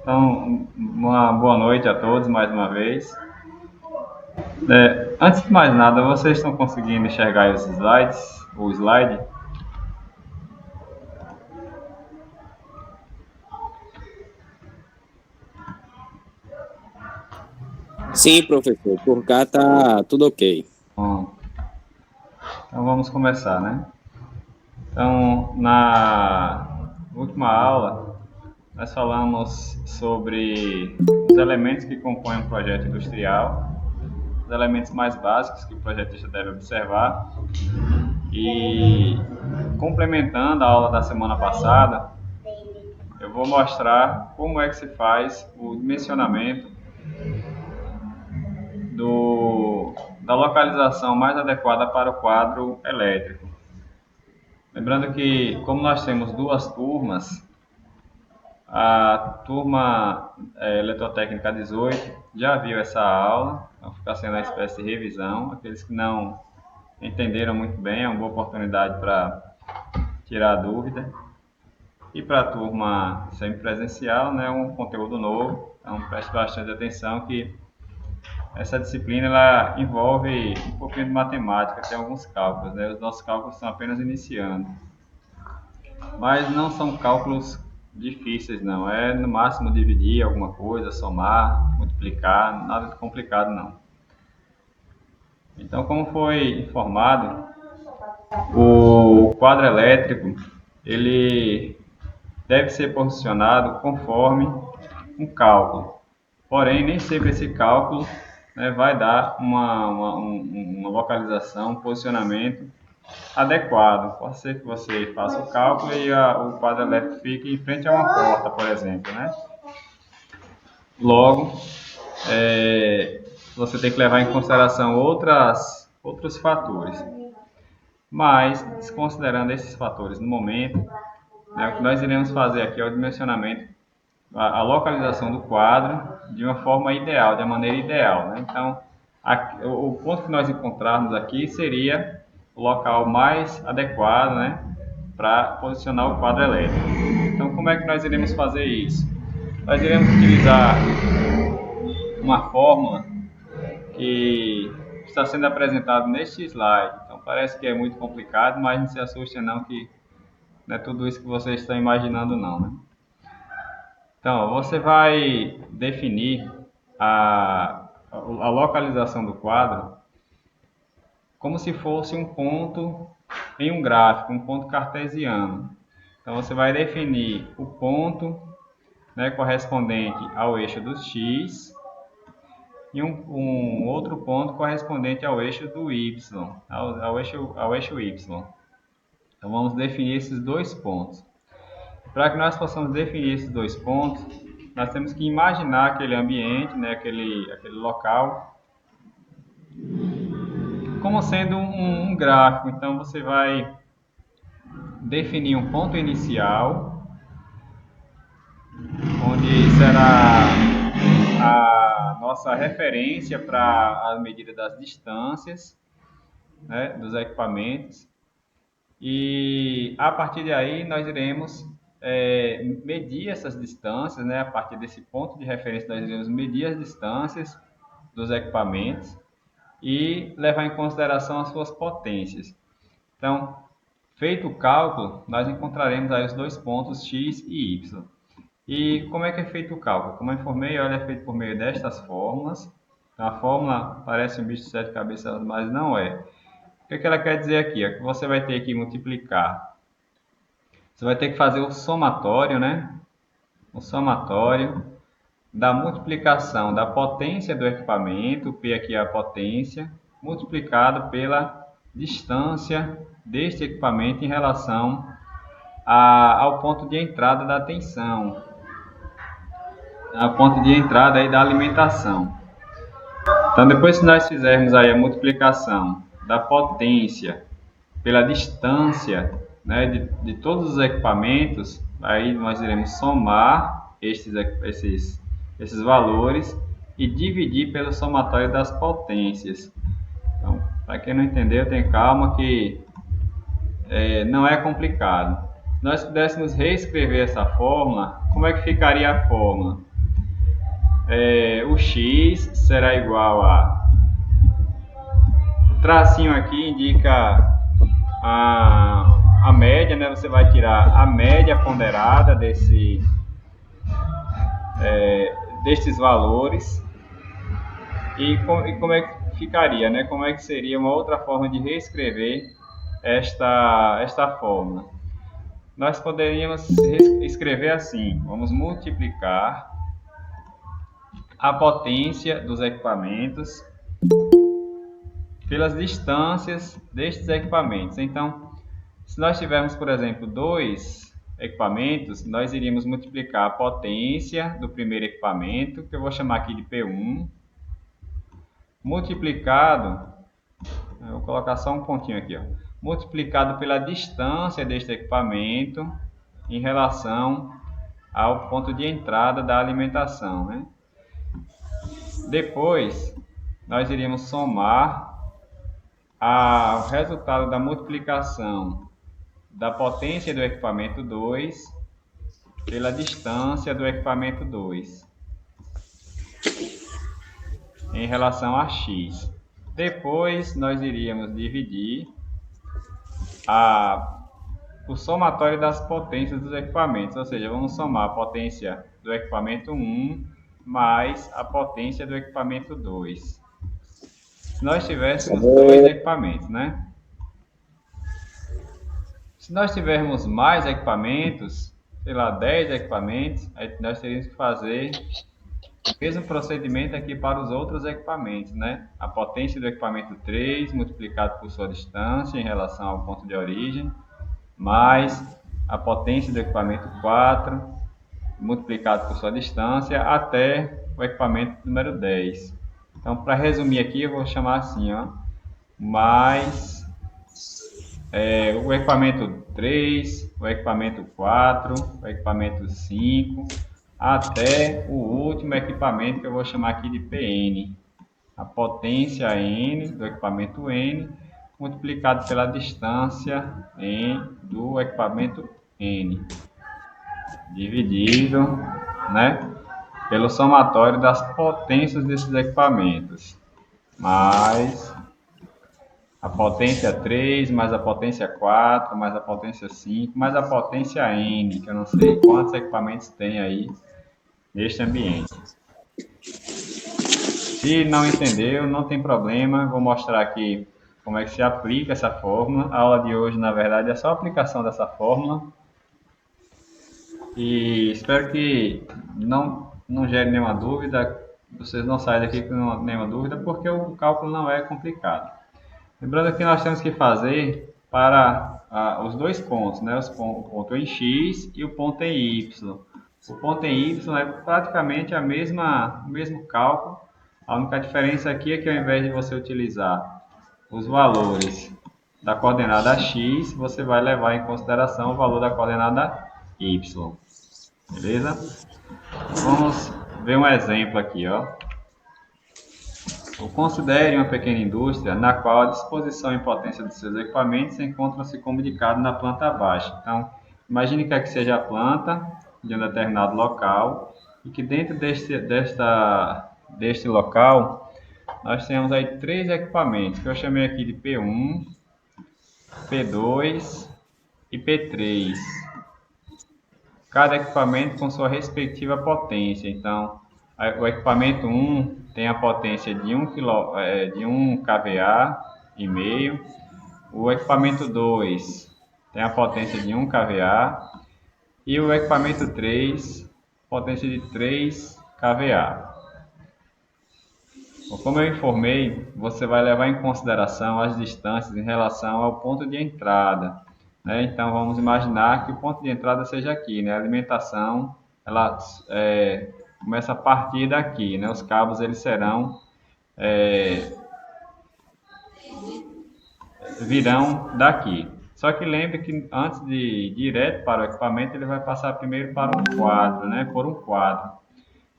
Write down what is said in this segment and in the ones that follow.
Então, uma boa noite a todos mais uma vez. Antes de mais nada, vocês estão conseguindo enxergar os slides, o slide? Sim, professor. Por cá tá tudo ok. Bom, então vamos começar, né? Então, na última aula, nós falamos sobre os elementos que compõem um projeto industrial, os elementos mais básicos que o projetista deve observar. E complementando a aula da semana passada, eu vou mostrar como é que se faz o dimensionamento da localização mais adequada para o quadro elétrico. Lembrando que, como nós temos duas turmas, a turma Eletrotécnica 18 já viu essa aula, vai ficar sendo uma espécie de revisão. Aqueles que não entenderam muito bem, é uma boa oportunidade para tirar a dúvida. E para a turma semipresencial, né, um conteúdo novo, então preste bastante atenção que essa disciplina ela envolve um pouquinho de matemática, tem alguns cálculos, né? Os nossos cálculos estão apenas iniciando. Mas não são cálculos difíceis, não. É no máximo dividir alguma coisa, somar, multiplicar, nada de complicado, não. Então, como foi informado, o quadro elétrico ele deve ser posicionado conforme um cálculo. Porém, nem sempre esse cálculo vai dar uma localização, um posicionamento adequado. Pode ser que você faça o cálculo e o quadro elétrico fique em frente a uma porta, por exemplo, né? Logo, você tem que levar em consideração outros fatores. Mas, desconsiderando esses fatores no momento, o que nós iremos fazer aqui é o dimensionamento, a localização do quadro de uma forma ideal, de uma maneira ideal, né? Então, o ponto que nós encontrarmos aqui seria o local mais adequado, né, para posicionar o quadro elétrico. Então, como é que nós iremos fazer isso? Nós iremos utilizar uma fórmula que está sendo apresentada neste slide. Então, parece que é muito complicado, mas não se assuste não, que não é tudo isso que vocês estão imaginando não, né? Então, você vai definir a localização do quadro como se fosse um ponto em um gráfico, um ponto cartesiano. Então, você vai definir o ponto, né, correspondente ao eixo do x e um outro ponto correspondente ao eixo do y, ao eixo y. Então, vamos definir esses dois pontos. Para que nós possamos definir esses dois pontos, nós temos que imaginar aquele ambiente, né, aquele local, como sendo um gráfico. Então, você vai definir um ponto inicial, onde será a nossa referência para a medida das distâncias, né, dos equipamentos. E a partir daí nós iremos medir essas distâncias, né? A partir desse ponto de referência nós iremos medir as distâncias dos equipamentos e levar em consideração as suas potências. Então, feito o cálculo, nós encontraremos aí os dois pontos x e y. E como é que é feito o cálculo? Como eu informei, ele é feito por meio destas fórmulas. Então, a fórmula parece um bicho de sete cabeças, mas não é. O que ela quer dizer aqui? É que você vai ter que multiplicar. Você vai ter que fazer o somatório, né? O somatório da multiplicação da potência do equipamento, P aqui é a potência, multiplicado pela distância deste equipamento em relação ao ponto de entrada da tensão, ao ponto de entrada aí da alimentação. Então, depois que nós fizermos aí a multiplicação da potência pela distância, né, de todos os equipamentos, aí nós iremos somar esses valores e dividir pelo somatório das potências. Então, para quem não entendeu, tenha calma que não é complicado. Se nós pudéssemos reescrever essa fórmula, como é que ficaria a fórmula? o X será igual a... O tracinho aqui indica a média, né? Você vai tirar a média ponderada destes valores. E como é que ficaria, né? Como é que seria uma outra forma de reescrever esta fórmula? Nós poderíamos escrever assim: vamos multiplicar a potência dos equipamentos pelas distâncias destes equipamentos. Então, se nós tivermos, por exemplo, 2 equipamentos, nós iríamos multiplicar a potência do primeiro equipamento, que eu vou chamar aqui de P1, multiplicado, eu vou colocar só um pontinho aqui, ó, multiplicado pela distância deste equipamento em relação ao ponto de entrada da alimentação, né? Depois, nós iríamos somar o resultado da multiplicação da potência do equipamento 2 pela distância do equipamento 2 em relação a x. Depois, nós iríamos dividir o somatório das potências dos equipamentos, ou seja, vamos somar a potência do equipamento 1 mais a potência do equipamento 2. Se nós tivéssemos 2 equipamentos, né? Se nós tivermos mais equipamentos, sei lá, 10 equipamentos, aí nós teríamos que fazer o mesmo procedimento aqui para os outros equipamentos, né? A potência do equipamento 3 multiplicado por sua distância em relação ao ponto de origem, mais a potência do equipamento 4 multiplicado por sua distância até o equipamento número 10. Então, para resumir aqui, eu vou chamar assim, ó, mais o equipamento 3, o equipamento 4, o equipamento 5, até o último equipamento que eu vou chamar aqui de PN. A potência N do equipamento N multiplicado pela distância do equipamento N, dividido, né, pelo somatório das potências desses equipamentos, mais a potência 3, mais a potência 4, mais a potência 5, mais a potência N, que eu não sei quantos equipamentos tem aí neste ambiente. Se não entendeu, não tem problema, vou mostrar aqui como é que se aplica essa fórmula. A aula de hoje, na verdade, é só a aplicação dessa fórmula. E espero que não gere nenhuma dúvida, vocês não saiam daqui com nenhuma dúvida, porque o cálculo não é complicado. Lembrando que nós temos que fazer para os dois pontos, né? O ponto em X e o ponto em Y. O ponto em Y é praticamente o mesmo cálculo. A única diferença aqui é que ao invés de você utilizar os valores da coordenada X, você vai levar em consideração o valor da coordenada Y. Beleza? Vamos ver um exemplo aqui, ó. Considere uma pequena indústria na qual a disposição e potência dos seus equipamentos encontram-se comunicados na planta baixa. Então, imagine que aqui seja a planta de um determinado local e que dentro deste local nós temos aí 3 equipamentos que eu chamei aqui de P1, P2 e P3. Cada equipamento com sua respectiva potência. Então, o equipamento 1 tem a potência de 1 kVA e meio. O equipamento 2 tem a potência de 1 kVA. E o equipamento 3, potência de 3 kVA. Como eu informei, você vai levar em consideração as distâncias em relação ao ponto de entrada, né? Então, vamos imaginar que o ponto de entrada seja aqui, né? A alimentação, ela começa a partir daqui, né? Os cabos, eles virão daqui. Só que lembre que antes de ir direto para o equipamento, ele vai passar primeiro para um quadro, né? Por um quadro.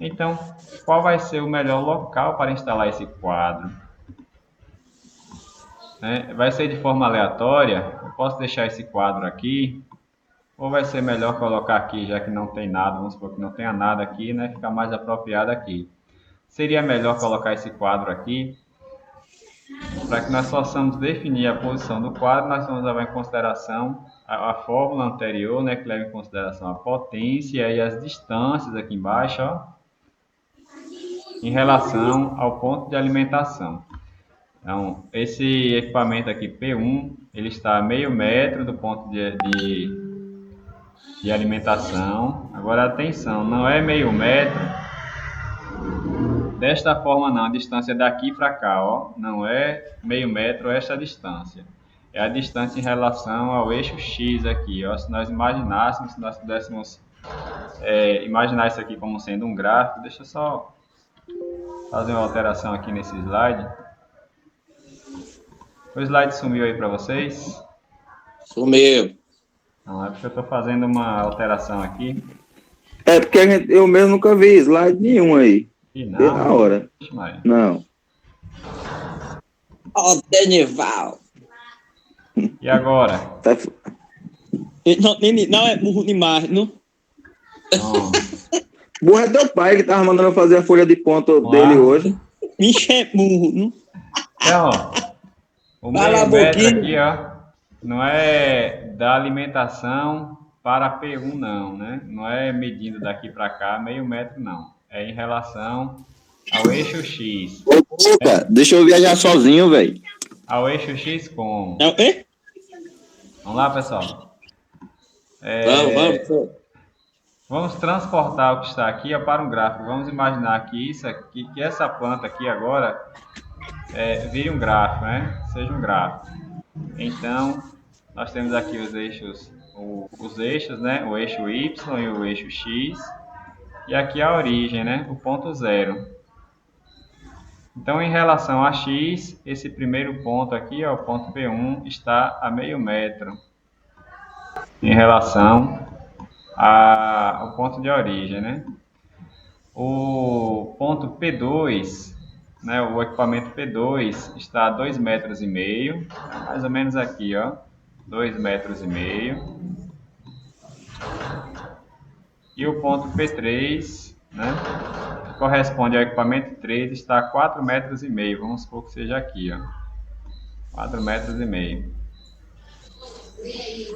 Então, qual vai ser o melhor local para instalar esse quadro? Vai ser de forma aleatória? Eu posso deixar esse quadro aqui? Ou vai ser melhor colocar aqui, já que não tem nada, vamos supor que não tenha nada aqui, né? Fica mais apropriado aqui. seria melhor colocar esse quadro aqui. Para que nós possamos definir a posição do quadro, nós vamos levar em consideração a fórmula anterior, né, que leva em consideração a potência e as distâncias aqui embaixo, ó, em relação ao ponto de alimentação. Então, esse equipamento aqui, P1, ele está a meio metro do ponto de alimentação. Agora, atenção, não é meio metro desta forma não, a distância daqui para cá, ó, não é meio metro esta distância. É a distância em relação ao eixo X aqui, ó. Se nós imaginássemos, se nós pudéssemos imaginar isso aqui como sendo um gráfico, deixa eu só fazer uma alteração aqui nesse slide. O slide sumiu aí para vocês? Sumiu. Não, é porque eu estou fazendo uma alteração aqui. É porque eu mesmo nunca vi slide nenhum aí. E não. Desde a hora. Não. Ó, Denival. E agora? Não é burro demais, não? Não. Burro é teu pai que tava mandando eu fazer a folha de ponto dele hoje. Bicho é burro, não? Então, ó, o meio metro aqui, ó, não é da alimentação para P1 não, né? Não é medindo daqui para cá meio metro não. É em relação ao eixo X. Opa, deixa eu viajar sozinho, velho. Ao eixo X como? Vamos lá, pessoal. Vamos. Vamos transportar o que está aqui ó, para um gráfico. Vamos imaginar que isso aqui, que essa planta aqui agora vire um gráfico, né? Seja um gráfico. Então, nós temos aqui os eixos, né? O eixo Y e o eixo X. E aqui a origem, né? O ponto zero. Então, em relação a X, esse primeiro ponto aqui, ó, o ponto P1, está a meio metro. Em relação ao ponto de origem, né? O ponto P2, né? O equipamento P2 está a 2,5 metros, mais ou menos aqui, ó. 2,5 metros. E o ponto P3, né, que corresponde ao equipamento 3, está a 4,5 metros. Vamos supor que seja aqui, ó. 4,5 metros.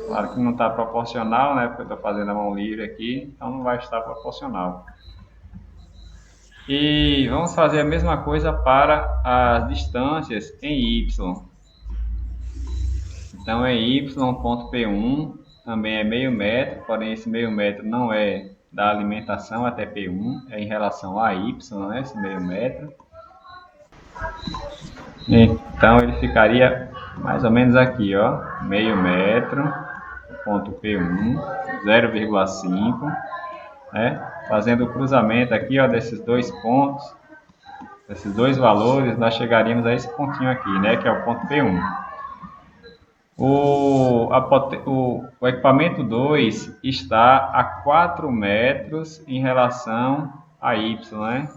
Claro que não está proporcional, né, porque eu estou fazendo a mão livre aqui, então não vai estar proporcional. E vamos fazer a mesma coisa para as distâncias em Y. Então, em Y, ponto P1 também é meio metro, porém esse meio metro não é da alimentação até P1, é em relação a Y, né, esse meio metro. Então, ele ficaria mais ou menos aqui, ó, meio metro, ponto P1, 0,5, né? Fazendo o cruzamento aqui, ó, desses dois pontos, esses dois valores, nós chegaríamos a esse pontinho aqui, né, que é o ponto P1. O equipamento 2 está a 4 metros em relação a Y, né?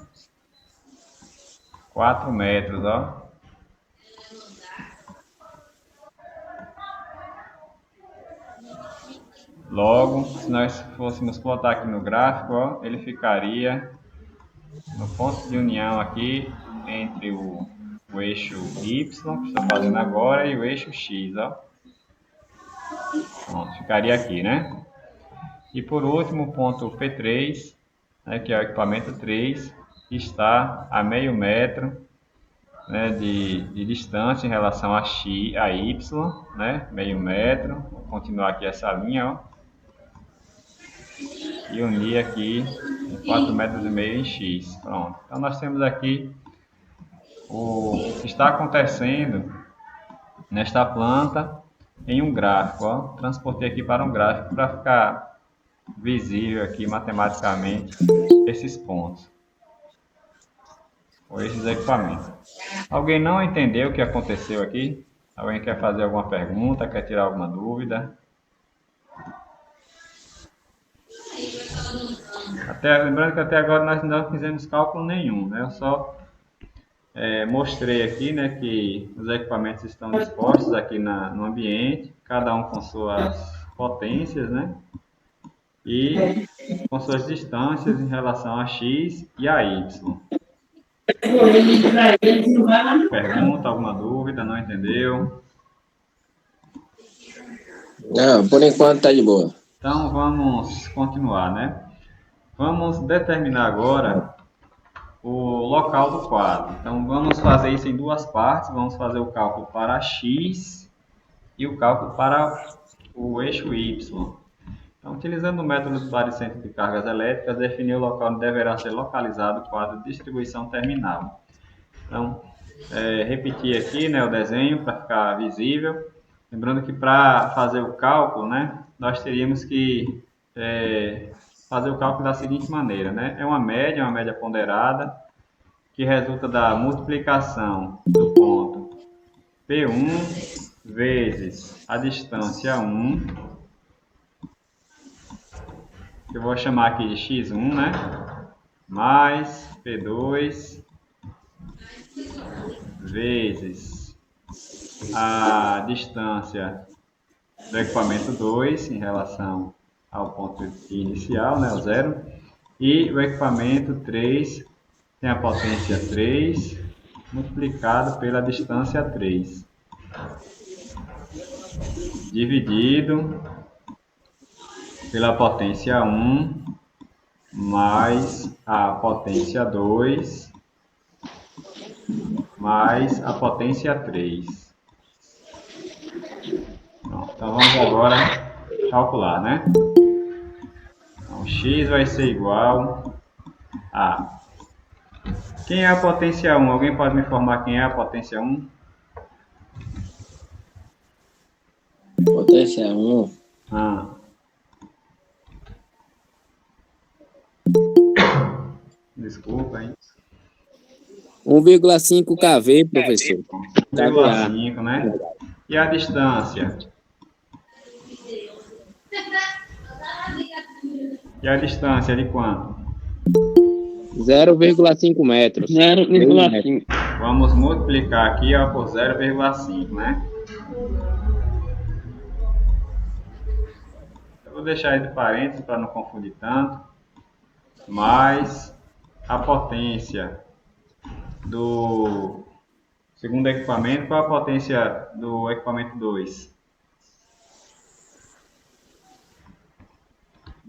4 metros, ó. Logo, se nós fôssemos plotar aqui no gráfico, ó, ele ficaria no ponto de união aqui entre o eixo Y, que estou fazendo agora, e o eixo X, ó. Pronto, ficaria aqui, né? E por último, o ponto P3, né, que é o equipamento 3, está a meio metro, né, de distância em relação a X, a Y, né? Meio metro. Vou continuar aqui essa linha, ó. E unir aqui em 4,5 metros em X. Pronto. Então nós temos aqui o que está acontecendo nesta planta em um gráfico, ó. Transportei aqui para um gráfico para ficar visível aqui matematicamente esses pontos ou esses equipamentos. Alguém não entendeu o que aconteceu aqui? Alguém quer fazer alguma pergunta, quer tirar alguma dúvida? Lembrando que até agora nós não fizemos cálculo nenhum, né? Eu só mostrei aqui, né, que os equipamentos estão dispostos aqui no ambiente, cada um com suas potências, né? E com suas distâncias em relação a X e a Y. Pergunta, alguma dúvida? Não entendeu? Não, por enquanto tá de boa. Então vamos continuar, né? Vamos determinar agora o local do quadro. Então vamos fazer isso em duas partes. Vamos fazer o cálculo para x e o cálculo para o eixo y. Então, utilizando o método do baricentro de cargas elétricas, definir o local onde deverá ser localizado o quadro de distribuição terminal. Então, repetir aqui, né, o desenho para ficar visível. Lembrando que para fazer o cálculo, né, nós teríamos que fazer o cálculo da seguinte maneira, né? É uma média ponderada, que resulta da multiplicação do ponto P1 vezes a distância 1, que eu vou chamar aqui de x1, né? Mais P2 vezes a distância do equipamento 2 em relação ao ponto inicial, né, o zero, e o equipamento 3 tem a potência 3 multiplicado pela distância 3, dividido pela potência 1 mais a potência 2 mais a potência 3. Então vamos agora calcular, né? Então, x vai ser igual a... Quem é a potência 1? Alguém pode me informar quem é a potência 1? Potência 1. Desculpa, hein? 1,5 kV, professor. 1,5, né? E a distância? E a distância é de quanto? 0,5 metros. 0,5. Vamos multiplicar aqui ó, por 0,5, né? Eu vou deixar ele de parênteses para não confundir tanto. Mais a potência do segundo equipamento. Qual a potência do equipamento 2?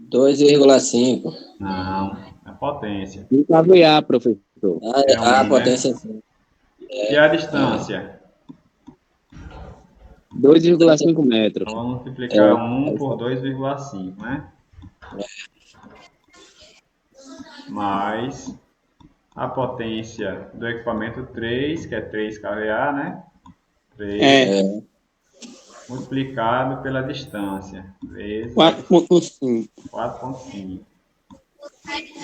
2,5. Não, a potência. 1 kVA, professor. A potência. E a distância? 2,5 metros. Então vamos multiplicar 1 por 2,5, né? Mais a potência do equipamento 3, que é 3 kVA, né? 3 multiplicado pela distância, vezes 4,5. 4,5.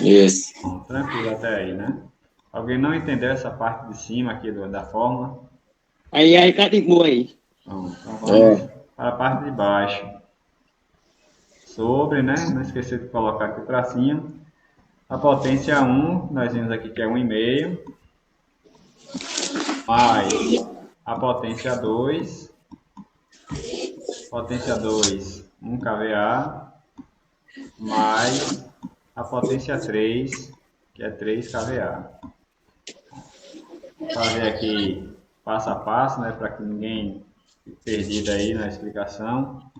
Isso. Bom, tranquilo até aí, né? Alguém não entendeu essa parte de cima aqui da fórmula? Aí tá de boa aí. Então vamos para a parte de baixo. Sobre, né? Não esquecer de colocar aqui o tracinho. A potência 1, nós vimos aqui que é 1,5. Mais a potência 2. Potência 2, 1 kVA. Mais a potência 3, que é 3 kVA. Vou fazer aqui passo a passo, né? Para que ninguém fique perdido aí na explicação.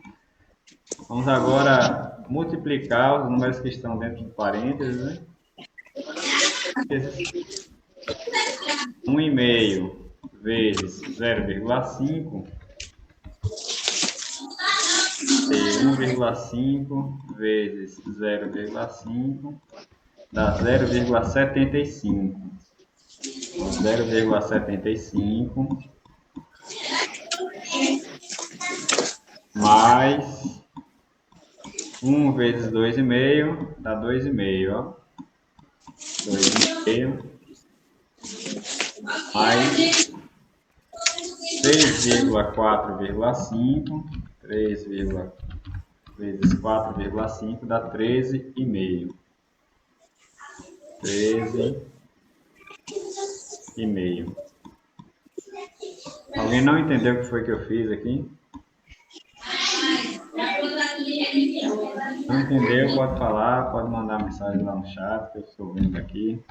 Vamos agora multiplicar os números que estão dentro do parênteses, né? 1,5 vezes 0,5 e 1,5 vezes 0,5 dá 0,75. 0,75 mais 1 vezes 2,5 dá 2,5, ó. 2,5 mais 3,4,5, 3 vezes 4,5 dá 13,5. 13,5. Alguém não entendeu o que foi que eu fiz aqui? Não entendeu? Pode falar, pode mandar mensagem lá no chat, que eu estou vendo aqui.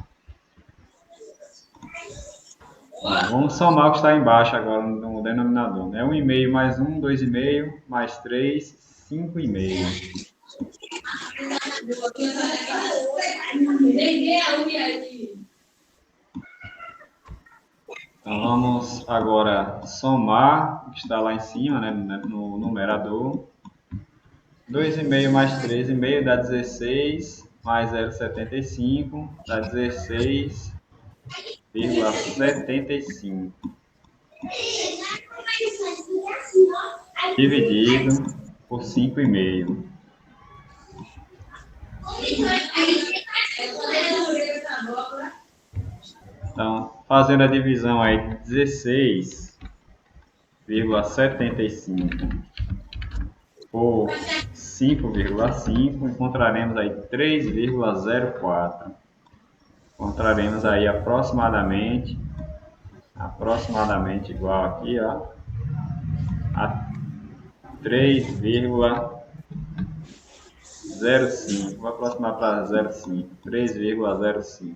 Vamos somar o que está embaixo agora no denominador, né? 1,5 mais 1, 2,5 mais 3, 5,5. Então vamos agora somar o que está lá em cima, né, no numerador. 2,5 mais 3,5 dá 16, mais 0,75 dá 16,75. Dividido por 5,5. Então, fazendo a divisão aí, 16,75 por 5,5, encontraremos aí 3,04. Encontraremos aí aproximadamente igual aqui, ó, a 3,05. Vou aproximar para 0,5. 3,05.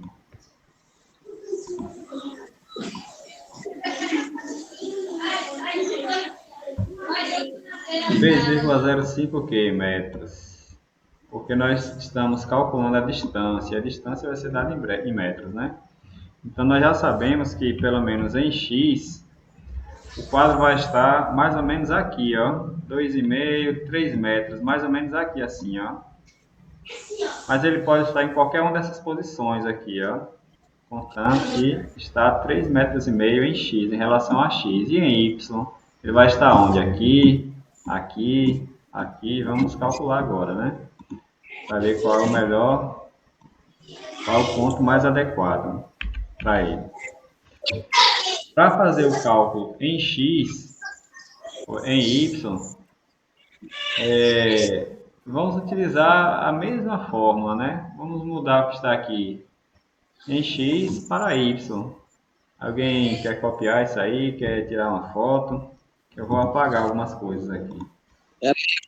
Três vírgula zero cinco metros? Porque nós estamos calculando a distância. A distância vai ser dada em metros, né? Então nós já sabemos que pelo menos em x o quadro vai estar mais ou menos aqui, ó, 2,5, 3 metros, mais ou menos aqui assim, ó. Mas ele pode estar em qualquer uma dessas posições aqui, ó. Contando que está 3,5 metros em x, em relação a x. E em y, ele vai estar onde? Aqui, aqui, aqui. Vamos calcular agora, né? Para ver qual é o melhor, qual é o ponto mais adequado para ele. Para fazer o cálculo em x, ou em y, vamos utilizar a mesma fórmula, né? Vamos mudar o que está aqui em x para y. Alguém quer copiar isso aí? Quer tirar uma foto? Eu vou apagar algumas coisas aqui.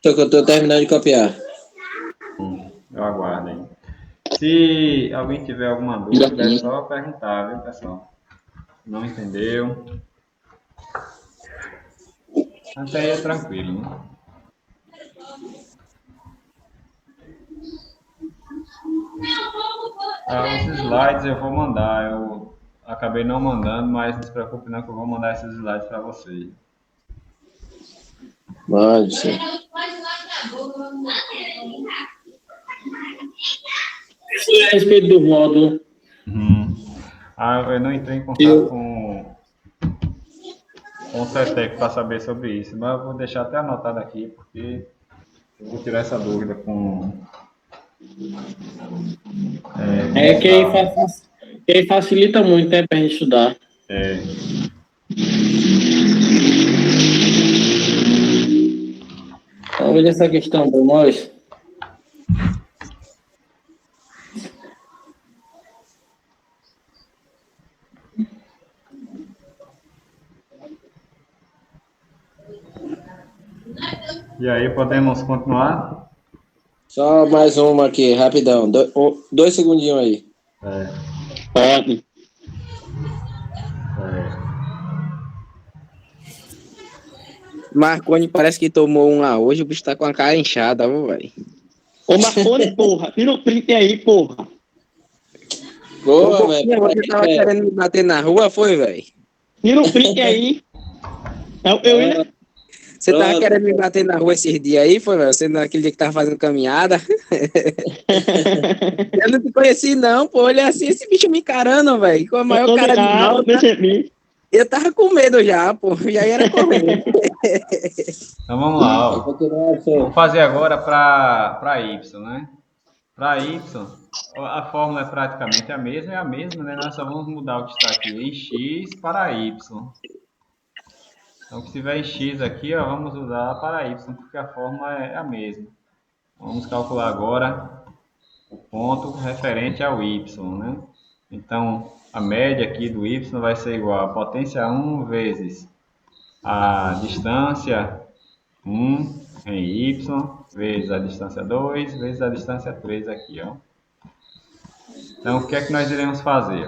Que eu tô terminando de copiar. Eu aguardo aí. Se alguém tiver alguma dúvida, é só perguntar, viu, pessoal? Não entendeu? Até aí é tranquilo, né? Os slides eu vou mandar. Eu acabei não mandando, mas não se preocupe não que eu vou mandar esses slides para vocês. Pode ser. A respeito do módulo. Eu não entrei em contato com o CETEC para saber sobre isso, mas eu vou deixar até anotado aqui, porque eu vou tirar essa dúvida com... Quem facilita muito, né, para a gente estudar. Vamos ver essa questão para nós. E aí, podemos continuar? Só mais uma aqui, rapidão. 2 segundinhos aí. Pode. Marconi parece que tomou um lá hoje, o bicho tá com a cara inchada, velho. Ô, Marconi, porra. Tira o print aí, porra. Boa, velho. Você tava querendo me bater na rua, foi, velho? Tira o print aí. Você tava querendo me bater na rua esses dias aí, foi, velho? Você naquele dia que tava fazendo caminhada. Eu não te conheci, não, pô. Olha assim, esse bicho me encarando, velho. Com a maior cara de mal. Eu percebi. Eu tava com medo já, pô. Já era correndo. Então vamos lá, ó. Vamos fazer agora para y, né? Para y, a fórmula é praticamente a mesma, né? Nós só vamos mudar o que está aqui em x para y. Então, se tiver em x aqui, ó, vamos usar para y, porque a fórmula é a mesma. Vamos calcular agora o ponto referente ao y, né? Então, a média aqui do y vai ser igual a potência 1 vezes a distância 1 em y, vezes a distância 2, vezes a distância 3 aqui, ó. Então, o que é que nós iremos fazer?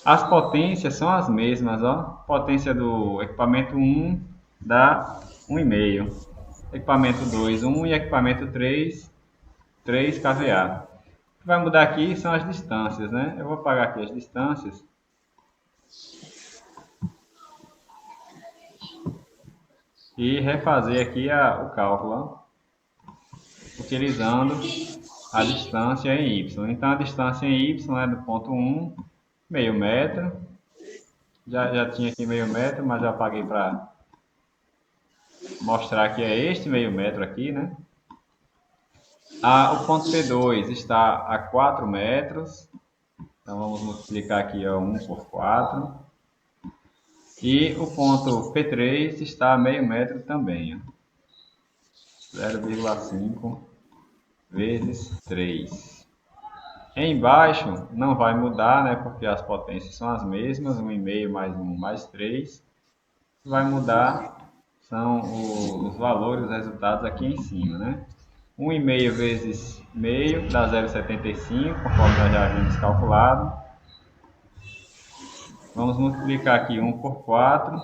As potências são as mesmas, ó. Potência do equipamento 1 dá 1,5. Equipamento 2, 1 e equipamento 3, 3 kVA. O que vai mudar aqui são as distâncias, né? Eu vou apagar aqui as distâncias. E refazer aqui o cálculo, ó, utilizando a distância em Y. Então, a distância em Y é do ponto 1, meio metro. Já tinha aqui meio metro, mas já apaguei para mostrar que é este meio metro aqui, né? O ponto P2 está a 4 metros. Então, vamos multiplicar aqui 1 por 4. E o ponto P3 está a meio metro também, ó. 0,5 vezes 3. Embaixo não vai mudar, né? Porque as potências são as mesmas, 1,5 mais 1 mais 3. O que vai mudar são os valores, os resultados aqui em cima, né? 1,5 vezes meio dá 0,75, conforme nós já havíamos calculado. Vamos multiplicar aqui 1 por 4,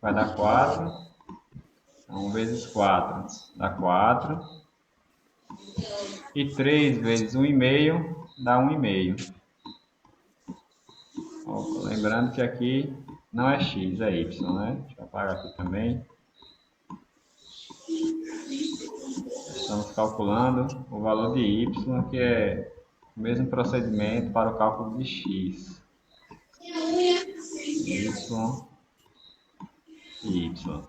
vai dar 4. 1 vezes 4 dá 4. E 3 vezes 1,5 dá 1,5. Lembrando que aqui não é x, é y, né? Deixa eu apagar aqui também. Estamos calculando o valor de y, que é o mesmo procedimento para o cálculo de x. Y e y.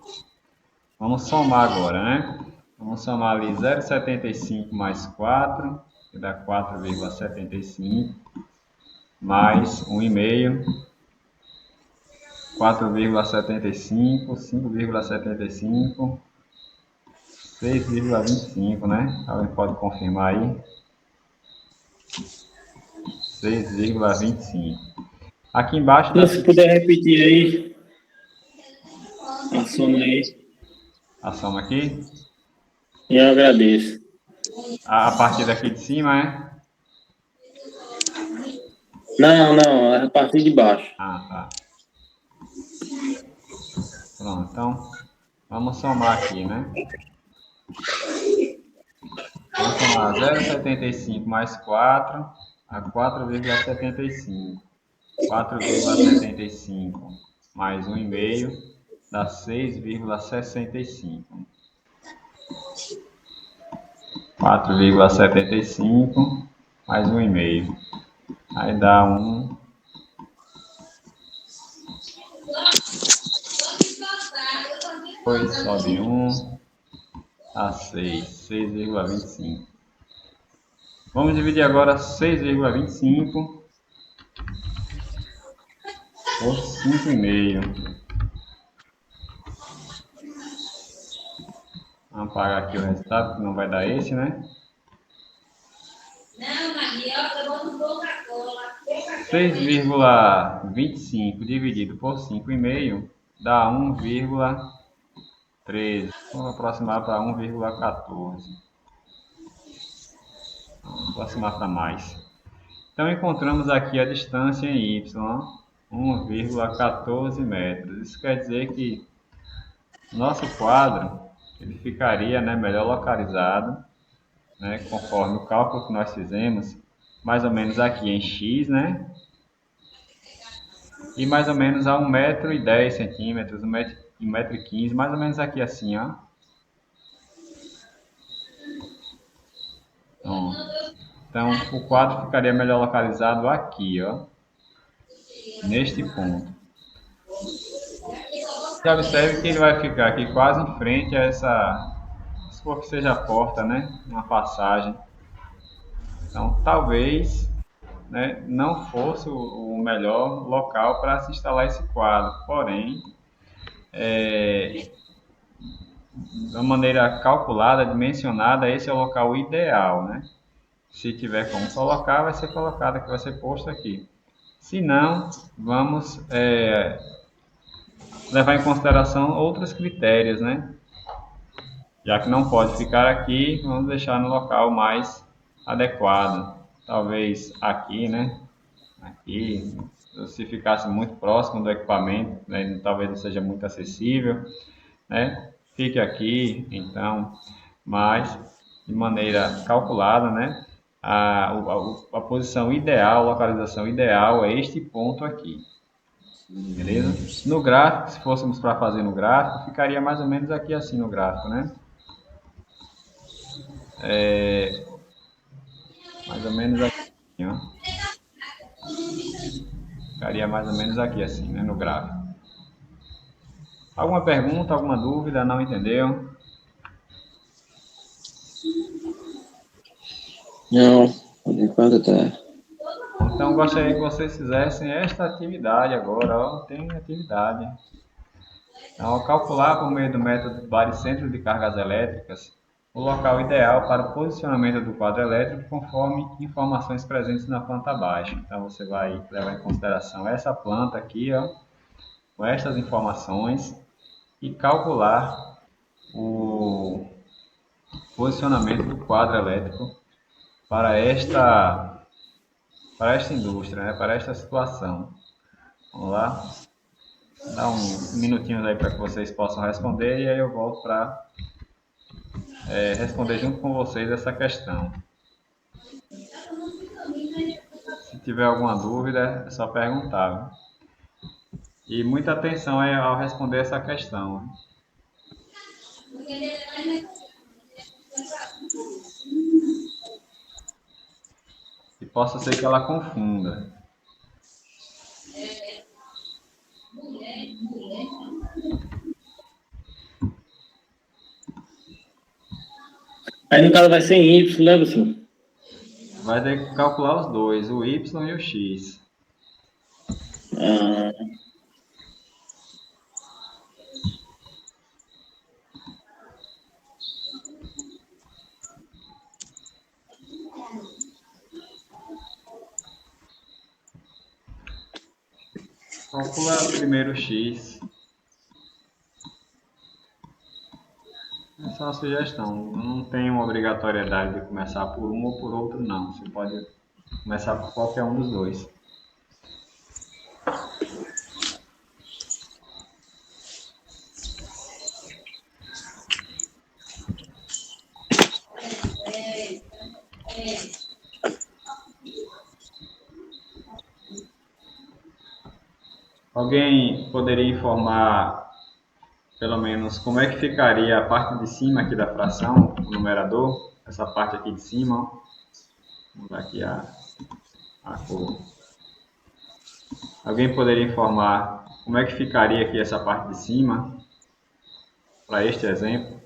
Vamos somar agora, né? Vamos somar ali 0,75 mais 4, que dá 4,75, mais 1,5, 4,75, 5,75, 6,25, né? Alguém pode confirmar aí? 6,25. Aqui embaixo... Se puder repetir aí, a soma aí. A soma aqui? Eu agradeço. A partir daqui de cima, é? Não, é a partir de baixo. Tá. Pronto, então vamos somar aqui, né? Vamos somar 0,75 mais 4 a 4,75. 4,75 mais 1,5 dá 6,65. 4,75 mais 1,5. Aí dá 1. Depois sobe 1. Dá 6. 6,25. Vamos dividir agora 6,25 por 5,5. Vamos apagar aqui o resultado, que não vai dar esse, né? Não, Maria, vamos Coca-Cola. 6,25 dividido por 5,5 dá 1,13. Vamos aproximar para 1,14. Vamos aproximar para mais. Então, encontramos aqui a distância em y, 1,14 metros. Isso quer dizer que nosso quadro ele ficaria, né, melhor localizado, né, conforme o cálculo que nós fizemos, mais ou menos aqui em x, né? E mais ou menos a 1,10 m, 1,15 m, mais ou menos aqui assim, ó. Então o quadro ficaria melhor localizado aqui, ó. Neste ponto. Você observe que ele vai ficar aqui quase em frente a essa, se for que seja a porta, né? Uma passagem. Então talvez, né, não fosse o melhor local para se instalar esse quadro. Porém, de uma maneira calculada, dimensionada, esse é o local ideal, né? Se tiver como colocar, vai ser colocado aqui, vai ser posto aqui. Se não, vamos levar em consideração outros critérios, né? Já que não pode ficar aqui, vamos deixar no local mais adequado. Talvez aqui, né? Aqui, se ficasse muito próximo do equipamento, né, talvez não seja muito acessível, né? Fique aqui, então, mas de maneira calculada, né? A posição ideal, a localização ideal é este ponto aqui, beleza? No gráfico, se fôssemos para fazer no gráfico, ficaria mais ou menos aqui assim no gráfico, né? Mais ou menos aqui, ó. Ficaria mais ou menos aqui assim, né, no gráfico. Alguma pergunta, alguma dúvida? Não entendeu? Não, por enquanto tá. Então, gostaria que vocês fizessem esta atividade agora, ó, tem atividade. Então, ao calcular por meio do método baricentro de cargas elétricas o local ideal para o posicionamento do quadro elétrico conforme informações presentes na planta abaixo. Então, você vai levar em consideração essa planta aqui, ó, com estas informações e calcular o posicionamento do quadro elétrico para esta indústria, né, para esta situação. Vamos lá? Dá uns minutinhos aí para que vocês possam responder e aí eu volto para responder junto com vocês essa questão. Se tiver alguma dúvida, é só perguntar. E muita atenção aí ao responder essa questão. E possa ser que ela confunda. Aí no caso vai ser em Y, né, Luciano? Vai ter que calcular os dois, o Y e o X. Ah, Calcula primeiro o X. Essa é uma sugestão. Não tem uma obrigatoriedade de começar por um ou por outro, não. Você pode começar por qualquer um dos dois. Alguém poderia informar, pelo menos, como é que ficaria a parte de cima aqui da fração, o numerador? Essa parte aqui de cima, ó. Vamos dar aqui a cor. Alguém poderia informar como é que ficaria aqui essa parte de cima, para este exemplo?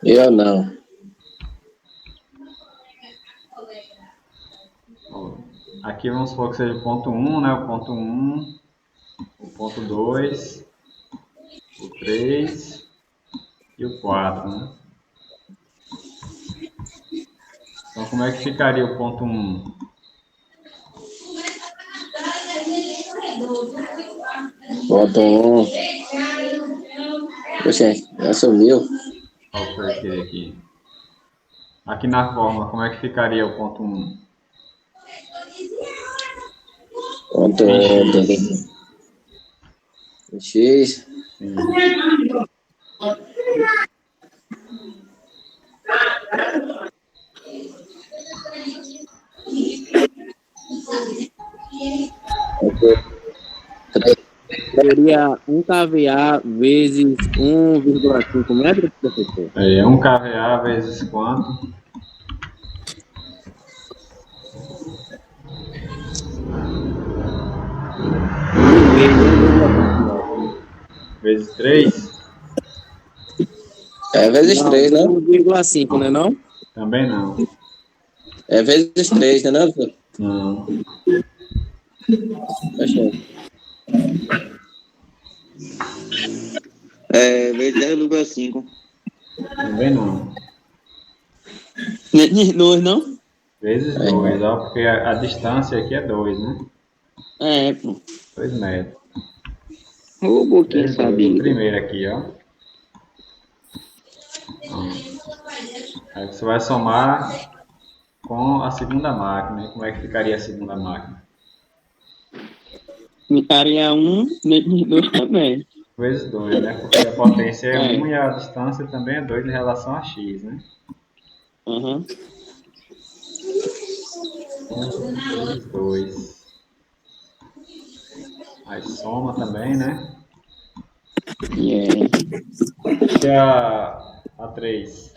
Eu não. Aqui vamos supor que seja o ponto 1, né? O ponto 1, o ponto 2, o 3 e o 4, né? Então, como é que ficaria o ponto 1? Ponto 1. Poxa, já sumiu. Olha o porquê aqui. Aqui na fórmula, como é que ficaria o ponto 1? Ponto Em 1. X. X. Sim. Seria 1 kVA vezes 1,5 metros, professor? 1 kVA vezes quanto? Vezes 3? É vezes 3, né? 1,5, né não? Também não. É vezes 3, né não? Não. Poxa. É, vezes 10,5. Também não. Dois, não? Vezes 2, ó, porque a distância aqui é 2, né? É, pô. 2 metros. Ô, boquinha Vezes 2. O sabida. primeiro aqui, ó. Aí você vai somar com a segunda máquina. E como é que ficaria a segunda máquina? Ficaria 1 nesses dois também. Vezes 2, né? Porque a potência é É. 1 e a distância também é 2 em relação a x, né? Aham. 1 vezes 2. Aí soma também, né? Yeah. E a 3?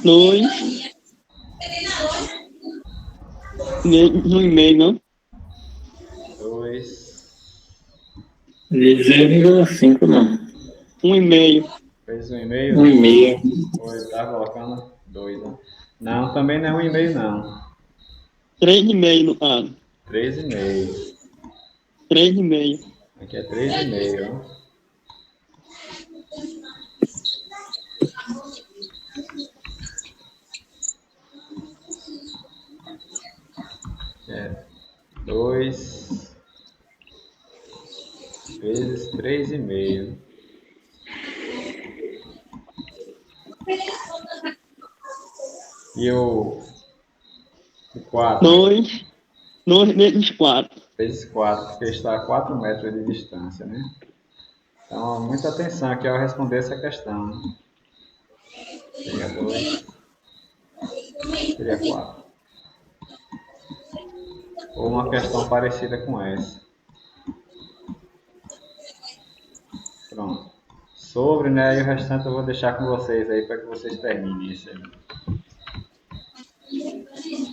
2 vezes 1,5, não? 2 De 0,5, não. 1,5. vezes 1,5? 1,5. Ou ele tá colocando 2, né? Não, também não é 1,5 não. 3,5 no caso. 3,5. 3,5. Aqui é 3,5, ó. É 2 vezes 3,5. E o 4 2 vezes 4. vezes 4, porque está a 4 metros de distância, né? Então, muita atenção aqui ao responder essa questão, né? Seria 2, seria 4. Ou uma questão parecida com essa. Pronto. Sobre, né? E o restante eu vou deixar com vocês aí para que vocês terminem isso aí.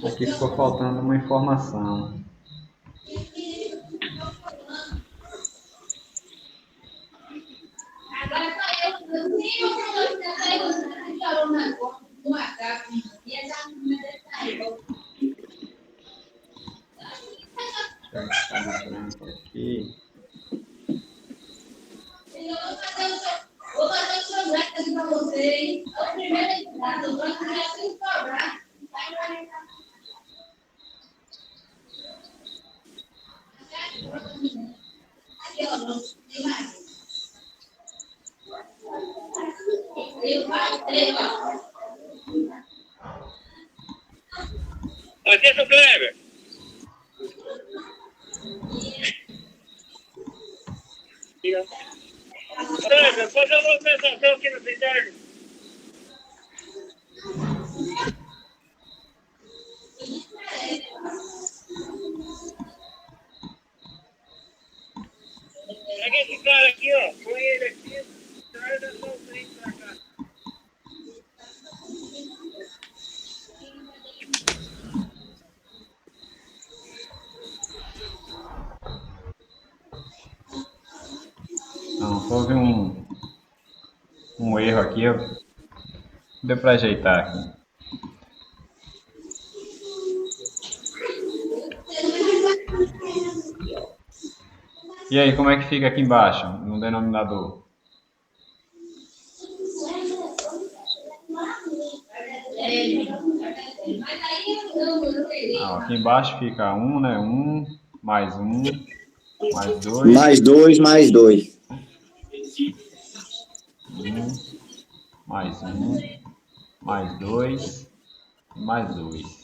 Aqui ficou faltando uma informação. Deixa eu ficar de branco aqui. Vou fazer um projeto aqui para vocês. É o primeiro entrada, o próximo já tem que cobrar. Aqui, ó, não tem mais. Eu faço 3, ó. Atenção, Kleber. Kleber, fazer uma movimentação aqui no interno. Pega esse cara aqui, ó. Põe ele aqui. Traz a sua frente pra cá. Não, houve um erro aqui. Deu para ajeitar aqui. E aí, como é que fica aqui embaixo, no denominador? Aqui embaixo fica 1, né? 1, mais 2. Mais 2, mais 2. 1, mais 1, mais 2, mais 2.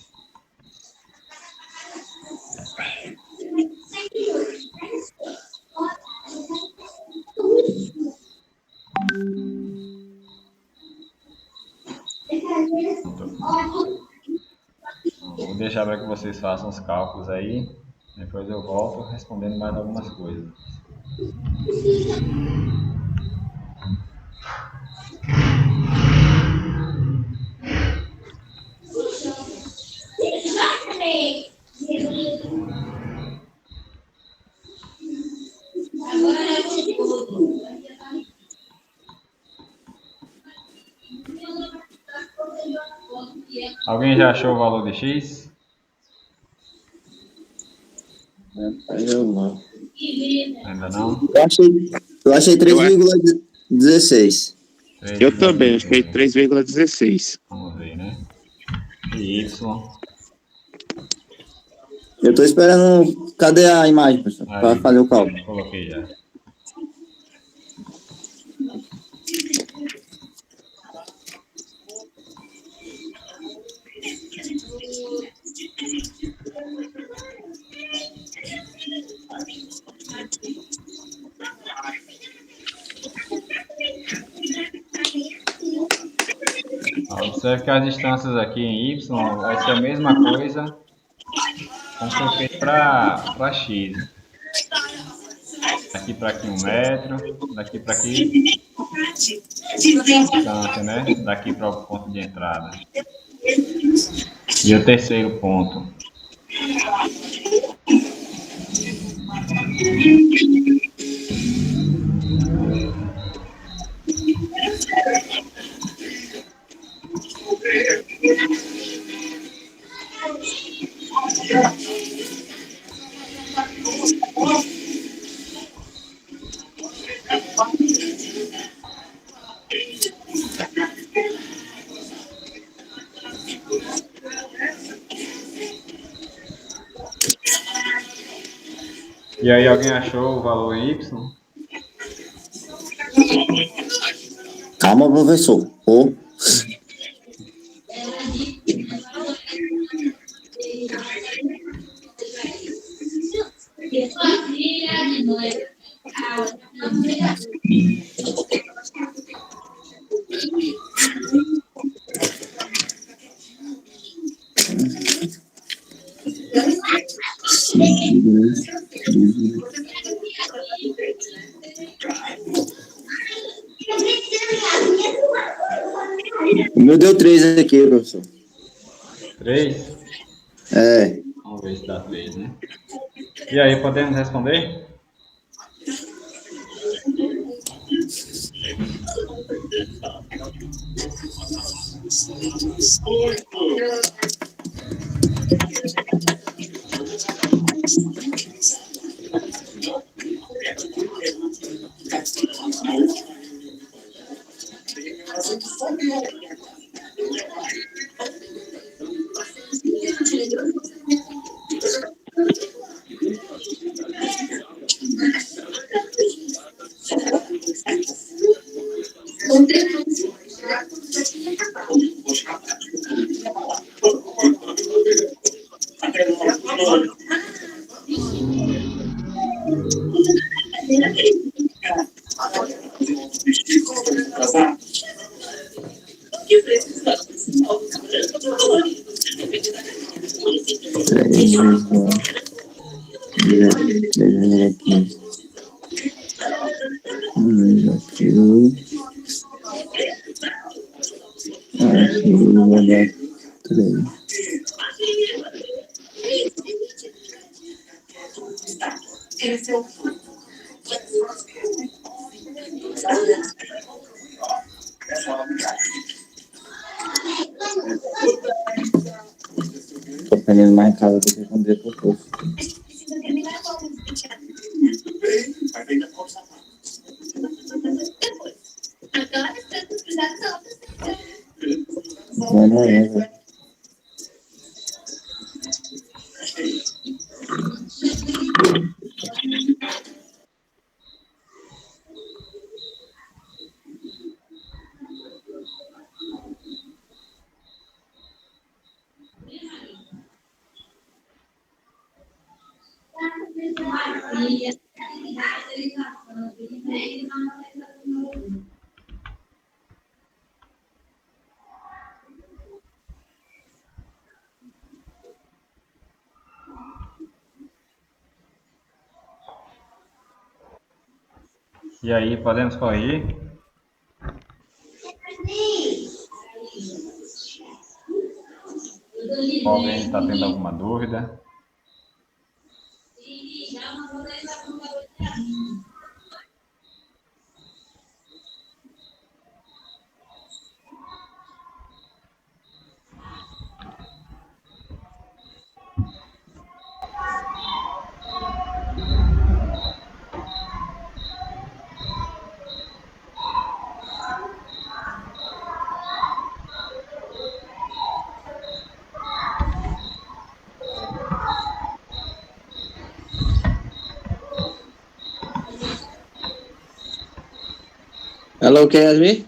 Vou deixar para que vocês façam os cálculos aí. Depois eu volto respondendo mais algumas coisas. Alguém já achou o valor de x? Eu não. Ainda não? Eu achei 3,16. Eu também, achei 3,16. Vamos ver, né? E y. Eu tô esperando. Cadê a imagem, pessoal? Para Aí, fazer o cálculo. coloquei já. Observe que as distâncias aqui em y vai ser a mesma coisa como foi feito para x. Daqui para aqui 1 metro, daqui para aqui distância, né? Daqui para o ponto de entrada. E o terceiro ponto. E aí, alguém achou o valor y? Calma, professor. Ô, o meu deu 3 aqui, professor. 3? É. Vamos ver se dá 3, né? E aí, podemos responder? Tô perdendo mais casa do que responder pro povo. Não é, velho. E aí, podemos corrigir? Alguém está tendo alguma dúvida? Alô, Yasmin?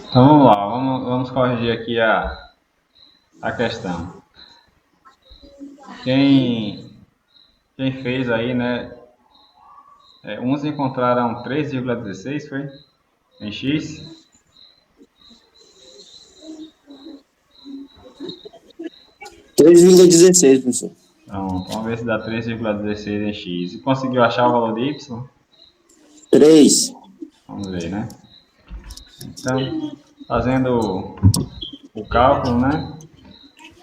Então vamos lá, vamos corrigir aqui a questão. Quem fez aí, né, Uns encontraram 3,16, foi? Em X? Três 3,16, professor. Pronto, vamos ver se dá 3,16 em X. E conseguiu achar o valor de Y? 3. Vamos ver, né? Então, fazendo o cálculo, né?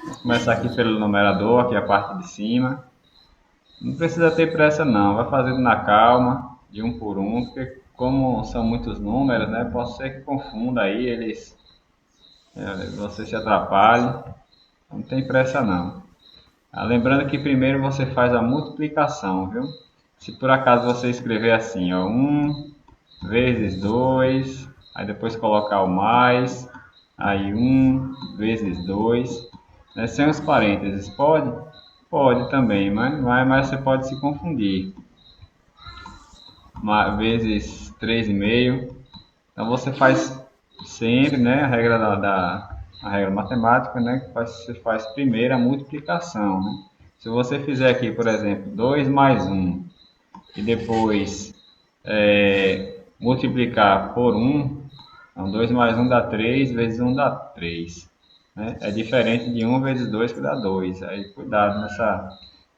Vou começar aqui pelo numerador, aqui a parte de cima. Não precisa ter pressa não, vai fazendo na calma, de um por um, porque como são muitos números, né? Pode ser que confunda aí, você se atrapalhe. Não tem pressa não. Lembrando que primeiro você faz a multiplicação, viu? Se por acaso você escrever assim, ó, 1 vezes 2, aí depois colocar o mais, aí 1 vezes 2, né, sem os parênteses, pode? Pode também, mas você pode se confundir. Vezes 3,5. Então você faz sempre, né, a regra a regra matemática, né, que você faz primeiro a multiplicação, né? Se você fizer aqui, por exemplo, 2 mais 1 e depois multiplicar por 1, então 2 mais 1 dá 3, vezes 1 dá 3. Né? É diferente de 1 vezes 2 que dá 2. Aí cuidado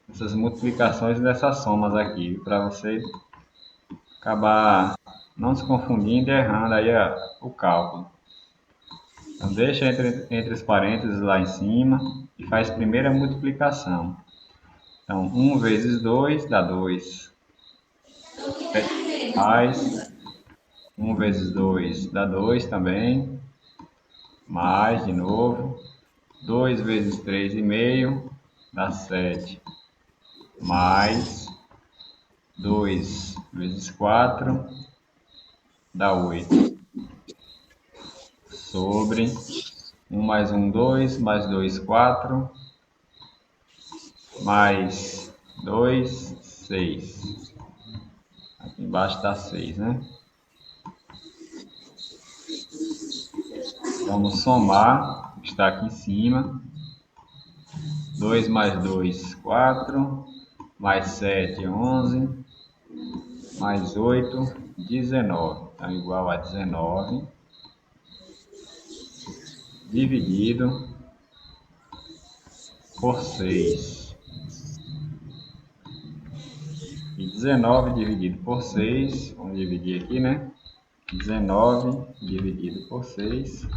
nessas multiplicações e nessas somas aqui, para você acabar não se confundindo e errando aí o cálculo. Então deixa entre os parênteses lá em cima e faz primeiro a multiplicação. Então 1 vezes 2 dá 2. Mais 1 vezes 2 dá 2 também. Mais de novo. 2 vezes 3,5 dá 7. Mais 2 vezes 4 dá 8. Sobre 1 mais 1, 2, mais 2, 4, mais 2, 6. Aqui embaixo dá 6, né? Vamos somar o que está aqui em cima. 2 mais 2, 4, mais 7, 11, mais 8, 19. Então, igual a 19, dividido por 6. E 19 dividido por 6, vamos dividir aqui, né? 19 dividido por 6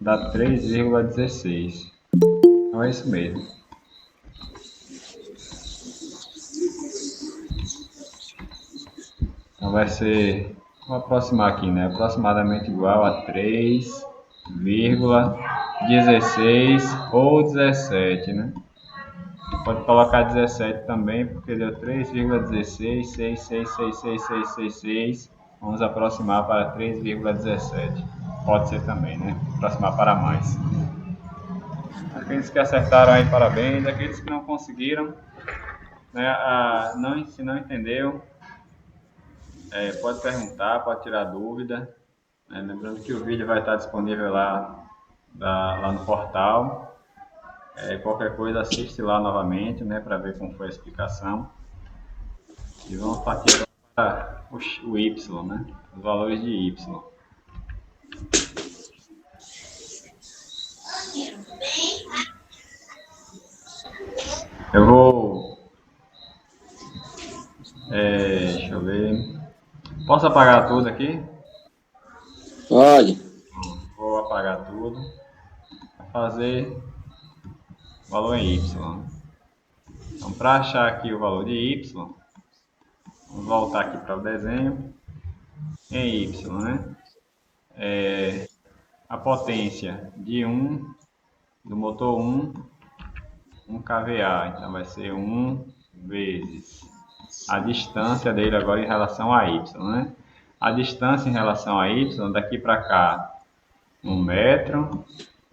dá 3,16. Então é isso mesmo. Então vai ser, vou aproximar aqui, né? Aproximadamente igual a 3,16 ou 17, né? Pode colocar 17 também, porque deu 3,16, 6666666. Vamos aproximar para 3,17. Pode ser também, né? Aproximar para mais. Aqueles que acertaram aí, parabéns. Aqueles que não conseguiram, né? Se não entendeu, pode perguntar, pode tirar dúvida. Né? Lembrando que o vídeo vai estar disponível lá no portal. Qualquer coisa assiste lá novamente, né, para ver como foi a explicação. E vamos partir para o Y, né, os valores de Y. Eu vou, deixa eu ver, posso apagar tudo aqui? Pode. Vou apagar tudo, para fazer o valor em Y. Então, para achar aqui o valor de Y, vamos voltar aqui para o desenho, em Y, né? A potência de 1, do motor 1 kVA, então vai ser 1 vezes a distância dele agora em relação a Y, né? A distância em relação a Y, daqui para cá, 1 metro,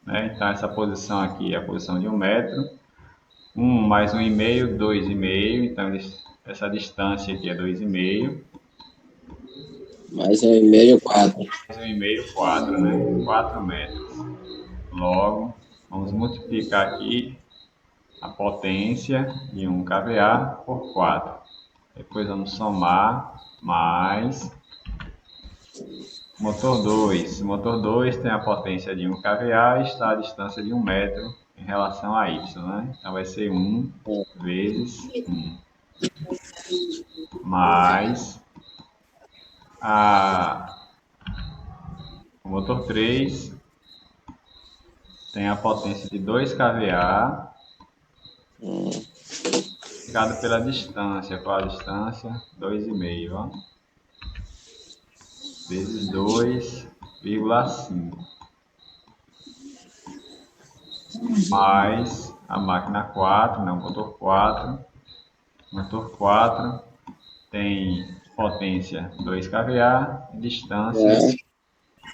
né? Então essa posição aqui é a posição de 1 metro. 1 mais 1,5, 2,5, então essa distância aqui é 2,5. Mais 1,5, 4. Mais 1,5, 4, né? 4 metros. Logo, vamos multiplicar aqui a potência de 1 kVA por 4. Depois vamos somar mais motor 2. Motor 2 tem a potência de 1 kVA e está à distância de 1 metro em relação a y, né? Então vai ser 1 vezes 1 mais o motor 3 tem a potência de 2 kVA multiplicado pela distância. Qual a distância? 2,5, ó. Vezes 2,5. Mais a máquina 4, não, motor 4. Motor 4 tem potência 2 kVA e distância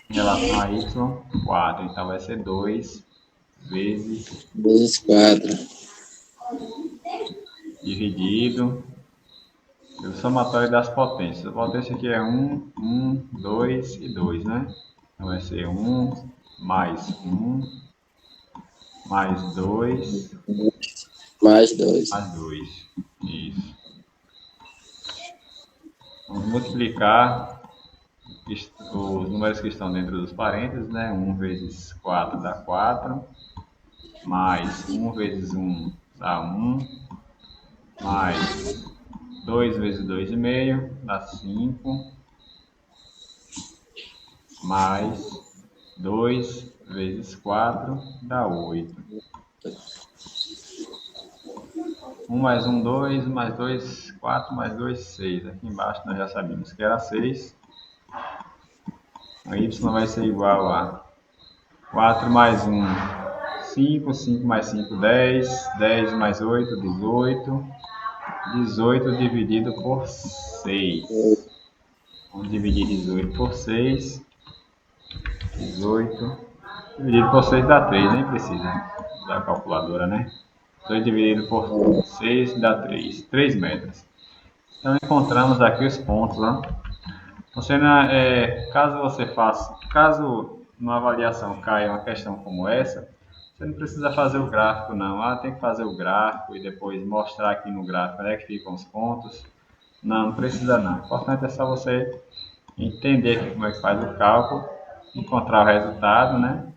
em relação a y 4. Então vai ser 2 vezes 4. dividido pelo somatório das potências. A potência aqui é 1, 1, 2 e 2, né? Então vai ser 1 mais 1 mais 2 Mais 2. mais 2. Isso. Vamos multiplicar os números que estão dentro dos parênteses, né? 1 vezes 4 dá 4, mais 1 vezes 1 dá 1, mais 2 vezes 2,5 dá 5, mais 2 vezes 4 dá 8. 1 mais 1, 2, mais 2, 4, mais 2, 6. Aqui embaixo nós já sabíamos que era 6. A y vai ser igual a 4 mais 1, 5, 5 mais 5, 10, 10 mais 8, 18, 18 dividido por 6. Vamos dividir 18 por 6, 18 dividido por 6 dá 3, nem precisa da calculadora, né? 18 dividido por 6 dá 3 metros. Então encontramos aqui os pontos, ó. Caso numa avaliação caia uma questão como essa, você não precisa fazer o gráfico não. Tem que fazer o gráfico e depois mostrar aqui no gráfico onde é que ficam os pontos. Não precisa não. O importante é só você entender aqui como é que faz o cálculo, encontrar o resultado, né?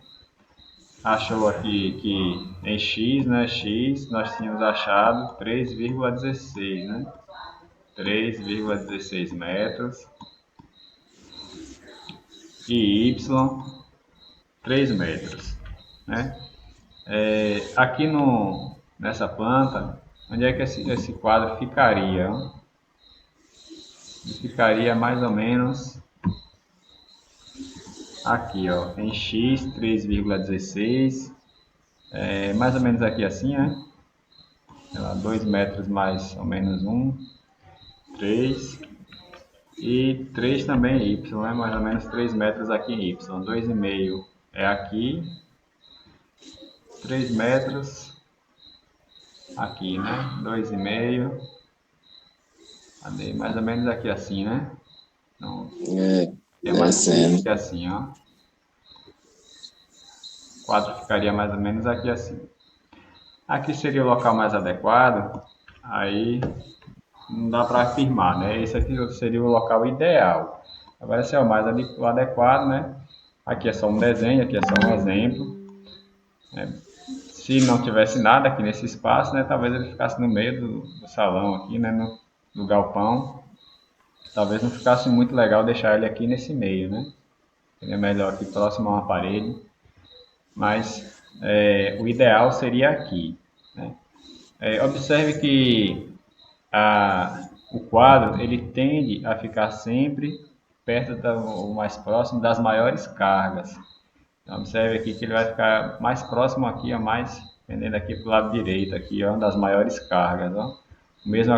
Achou aqui que em x, né? X, nós tínhamos achado 3,16, né? 3,16 metros. E y 3 metros, né? Aqui nessa planta, onde é que esse quadro ficaria? Ele ficaria mais ou menos aqui, ó, em x 3,16, mais ou menos aqui assim, né? 2 metros mais ou menos 1, 3. E 3 também é y, né? Mais ou menos 3 metros aqui em y. 2,5 é aqui. 3 metros aqui, né? 2,5. Mais ou menos aqui assim, né? Então, é mais ou menos aqui assim, ó. O quadro ficaria mais ou menos aqui assim. Aqui seria o local mais adequado. Aí não dá para afirmar, né? Esse aqui seria o local ideal. Agora, esse é o mais adequado, né? Aqui é só um desenho, aqui é só um exemplo. Se não tivesse nada aqui nesse espaço, né? Talvez ele ficasse no meio do salão aqui, né? No galpão. Talvez não ficasse muito legal deixar ele aqui nesse meio, né? Ele é melhor aqui próximo a uma parede. Mas o ideal seria aqui, né? Observe que o quadro ele tende a ficar sempre perto ou mais próximo das maiores cargas. Então, observe aqui que ele vai ficar mais próximo aqui, ó, mais pendendo aqui para o lado direito, aqui, ó, das maiores cargas. Ó. O mesmo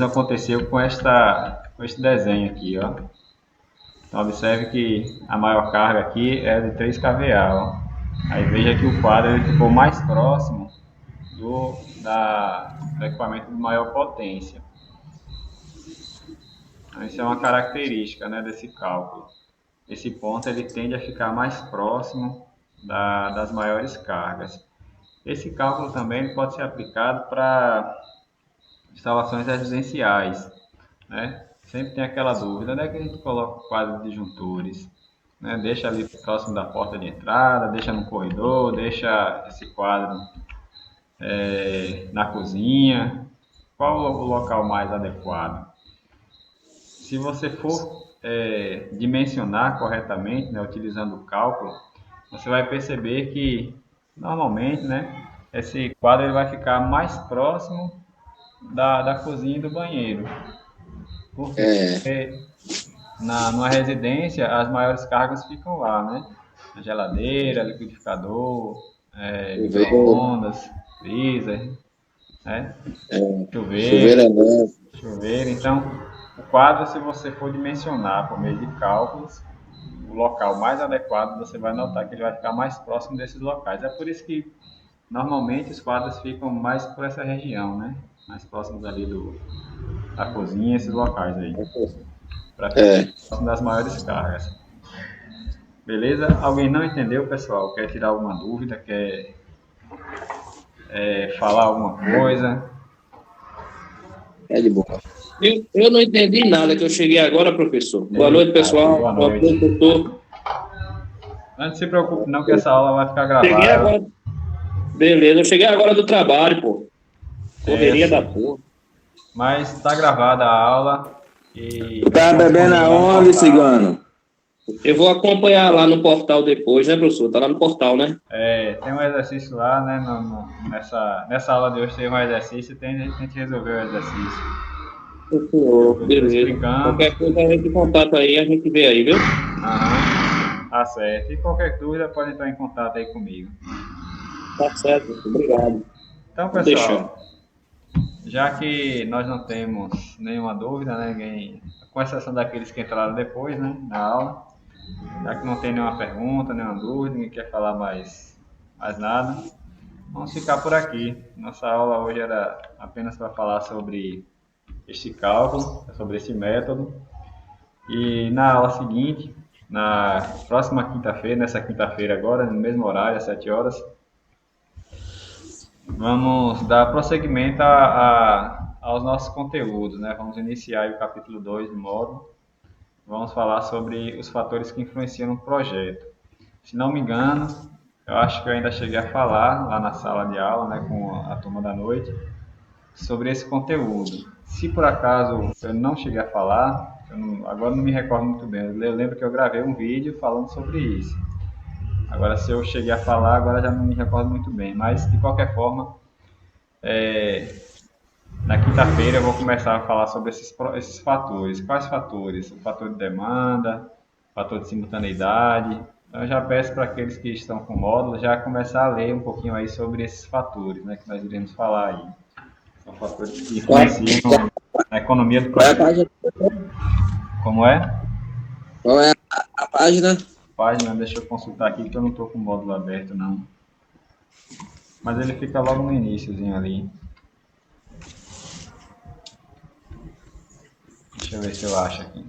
aconteceu com este desenho aqui, ó. Então, observe que a maior carga aqui é de 3 kVA. Ó. Aí veja que o quadro ele ficou mais próximo do equipamento de maior potência. Então, isso é uma característica, né, desse cálculo. Esse ponto ele tende a ficar mais próximo das maiores cargas. Esse cálculo também pode ser aplicado para instalações residenciais, né? Sempre tem aquela dúvida, onde é que a gente coloca o quadro de disjuntores? Né? Deixa ali próximo da porta de entrada, deixa no corredor, deixa esse quadro na cozinha. Qual o local mais adequado? Se você for dimensionar corretamente, né, utilizando o cálculo, você vai perceber que normalmente, né, esse quadro ele vai ficar mais próximo da cozinha e do banheiro. Porque numa residência as maiores cargas ficam lá, né? A geladeira, liquidificador, micro-ondas, freezer, né? Chuveiro elétrico. Chuveiro. Então, o quadro, se você for dimensionar por meio de cálculos, o local mais adequado, você vai notar que ele vai ficar mais próximo desses locais. É por isso que, normalmente, os quadros ficam mais por essa região, né? Mais próximos ali da cozinha, esses locais aí. Para ficar próximo das maiores cargas. Beleza? Alguém não entendeu, pessoal? Quer tirar alguma dúvida? Quer falar alguma coisa? É de boa. Eu não entendi nada, que eu cheguei agora, professor. Boa noite, pessoal. Boa noite. Doutor. Não se preocupe não, que essa aula vai ficar Cheguei gravada. agora. Beleza, eu cheguei agora do trabalho, pô. Correria da porra. Mas está gravada a aula. E Tá bebendo aonde, cigano? Eu vou acompanhar lá no portal depois, né, professor? Tá lá no portal, né? tem um exercício lá, né? Nessa aula de hoje tem um exercício e a gente resolveu o exercício. Beleza. Explicando. Qualquer coisa a gente contato aí, a gente vê aí, viu? Aham. Tá certo. E qualquer dúvida pode entrar em contato aí comigo. Tá certo, obrigado. Então, pessoal, já que nós não temos nenhuma dúvida, né, ninguém, com exceção daqueles que entraram depois, né, na aula, já que não tem nenhuma pergunta, nenhuma dúvida, ninguém quer falar mais nada, vamos ficar por aqui. Nossa aula hoje era apenas para falar sobre este cálculo, sobre esse método. E na aula seguinte, na próxima quinta-feira, nessa quinta-feira agora, no mesmo horário, às 7 horas, vamos dar prosseguimento aos nossos conteúdos, né? Vamos iniciar o capítulo 2 do módulo. Vamos falar sobre os fatores que influenciam no projeto. Se não me engano, eu acho que eu ainda cheguei a falar lá na sala de aula, né, com a turma da noite, sobre esse conteúdo. Se por acaso eu não cheguei a falar, agora não me recordo muito bem, eu lembro que eu gravei um vídeo falando sobre isso. Agora, se eu cheguei a falar, agora já não me recordo muito bem. Mas, de qualquer forma, na quinta-feira eu vou começar a falar sobre esses fatores. Quais fatores? O fator de demanda, o fator de simultaneidade. Então, eu já peço para aqueles que estão com o módulo já começar a ler um pouquinho aí sobre esses fatores, né, que nós iremos falar aí. São fatores que influenciam na economia do projeto. Como é? Qual é a página? Página, deixa eu consultar aqui que eu não estou com o módulo aberto não. Mas ele fica logo no iniciozinho ali. Deixa eu ver se eu acho aqui.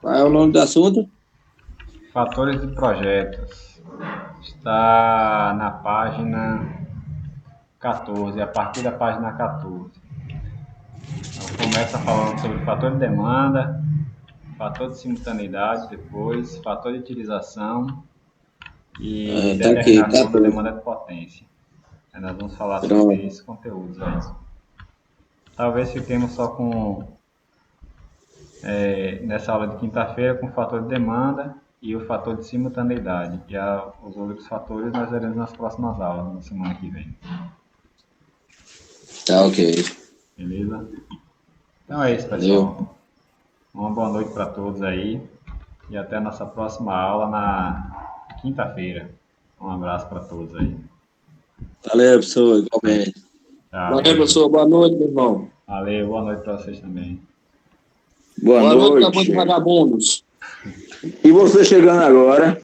Qual é o nome do assunto? Fatores de projetos. Está na página 14, a partir da página 14. Então, começa falando sobre fator de demanda, fator de simultaneidade depois, fator de utilização e determinação da demanda de potência. Aí nós vamos falar sobre esses conteúdos aí. Talvez fiquemos só com, nessa aula de quinta-feira, com o fator de demanda e o fator de simultaneidade. E os outros fatores nós veremos nas próximas aulas, na semana que vem. Tá, ok. Beleza? Então é isso, pessoal. Uma boa noite para todos aí. E até a nossa próxima aula na quinta-feira. Um abraço para todos aí. Valeu, professor. Igualmente. Tchau. Tchau. Valeu, professor. Boa noite, meu irmão. Valeu, boa noite para vocês também. Boa Boa noite, noite. tamanho de vagabundos. E você chegando agora?